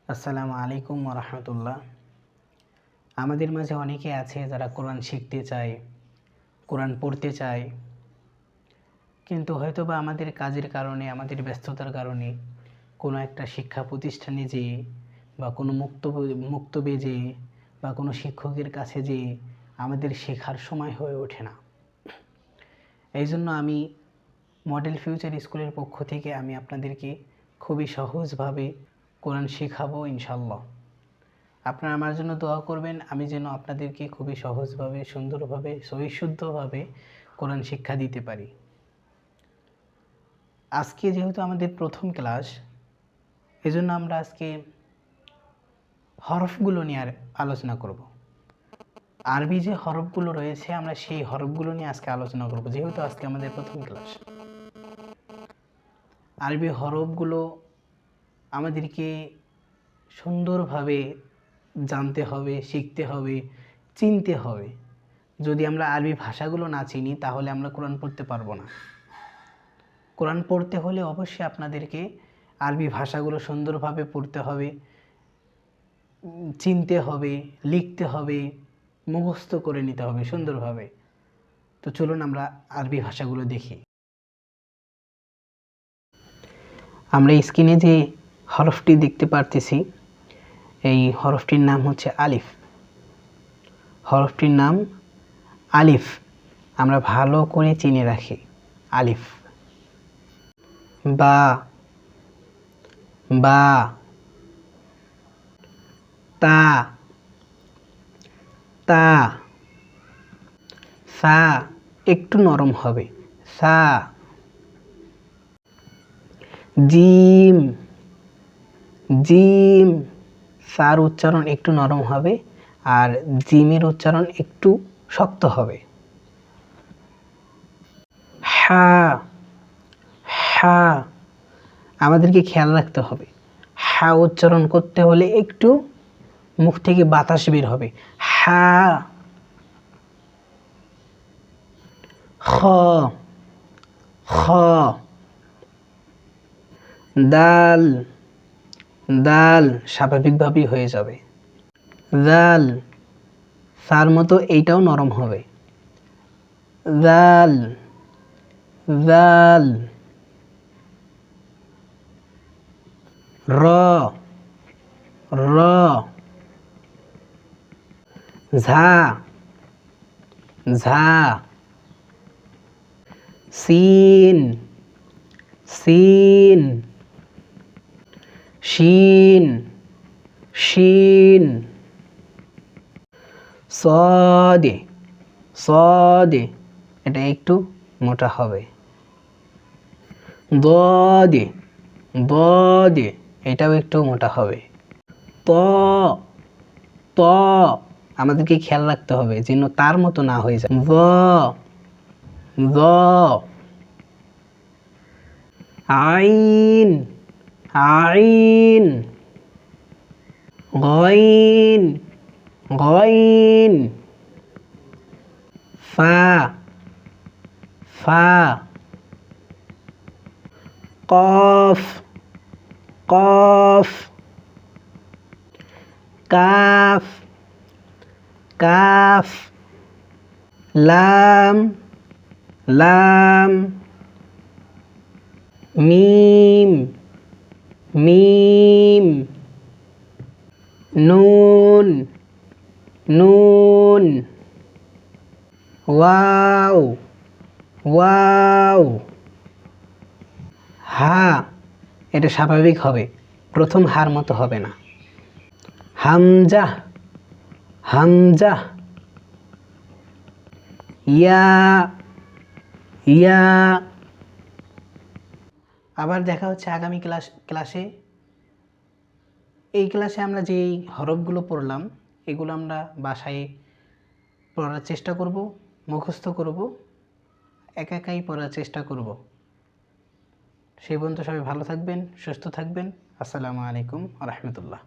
আসসালামু আলাইকুম ওয়া রাহমাতুল্লাহ। আমাদের মাঝে অনেকে আছে যারা কোরআন শিখতে চায়, কোরআন পড়তে চায়, কিন্তু হয়তোবা আমাদের কাজের কারণে, আমাদের ব্যস্ততার কারণে কোনো একটা শিক্ষা প্রতিষ্ঠানে যেয়ে বা কোনো মুক্তবে যেয়ে বা কোনো শিক্ষকের কাছে যেয়ে আমাদের শেখার সময় হয়ে ওঠে না। এই জন্য আমি মডেল ফিউচার স্কুলের পক্ষ থেকে আমি আপনাদেরকে খুবই সহজভাবে কোরআন শেখাবো ইনশাআল্লাহ। আপনারা আমার জন্য দোয়া করবেন, আমি যেন আপনাদেরকে খুবই সহজভাবে, সুন্দরভাবে, সহিশুদ্ধভাবে কোরআন শিক্ষা দিতে পারি। আজকে যেহেতু আমাদের প্রথম ক্লাস, এজন্য আমরা আজকে হরফগুলো নিয়ে আলোচনা করব। আরবি যে হরফগুলো রয়েছে, আমরা সেই হরফগুলো নিয়ে আজকে আলোচনা করব, যেহেতু আজকে আমাদের প্রথম ক্লাস। আরবি হরফগুলো আমাদেরকে সুন্দরভাবে জানতে হবে, শিখতে হবে, চিনতে হবে। যদি আমরা আরবি ভাষাগুলো না চিনি তাহলে আমরা কোরআন পড়তে পারবো না। কোরআন পড়তে হলে অবশ্যই আপনাদেরকে আরবি ভাষাগুলো সুন্দরভাবে পড়তে হবে, চিনতে হবে, লিখতে হবে, মুখস্থ করে নিতে হবে সুন্দরভাবে। তো চলুন আমরা আরবি ভাষাগুলো দেখি। আমরা স্ক্রিনে যে হরফটি দেখতে পারতেছি, এই হরফটির নাম হচ্ছে আলিফ। হরফটির নাম আলিফ। আমরা ভালো করে চিনে রাখি। আলিফ। বা, বা, তা, তা, সা একটু নরম হবে, সা। জিম, জিম, সার উচ্চারণ একটু নরম হবে আর জিমের উচ্চারণ একটু শক্ত হবে। হা, হা, আমাদেরকে খেয়াল রাখতে হবে, হা উচ্চারণ করতে হলে একটু মুখ থেকে বাতাস বের হবে। হা। খ, খ, দাল, দাল স্বাভাবিকভাবেই হয়ে যাবে। দাল, সার মতো এইটাও নরম হবে। দাল, দাল। র, র, ঝা, ঝা। সিন, সিন, শিন, শিন। সদে, সদে, এটা একটু মোটা হবে। দদে, দদে, এটাও একটু মোটা হবে। ত, ত, আমাদেরকে খেয়াল রাখতে হবে যেন তার মতো না হয়ে যায়। জ, জ। আইন, আইন। গইন, গইন। ফা, ফা। কফ, কফ। কাফ, কাফ। লাম, লাম। মিম, মিম। নুন, নুন। Wow, wow. হা, এটা স্বাভাবিক হবে, প্রথম হার মতো হবে না। হামজা, হামজা। ইয়া, ইয়া। আবার দেখা হচ্ছে আগামী ক্লাসে। এই ক্লাসে আমরা যেই হরফগুলো পড়লাম এগুলো আমরা বাসায় পড়ার চেষ্টা করব, মুখস্থ করব, একাই পড়ার চেষ্টা করব। সেই পর্যন্ত সবাই ভালো থাকবেন, সুস্থ থাকবেন। আসসালামু আলাইকুম ওয়া রাহমাতুল্লাহ।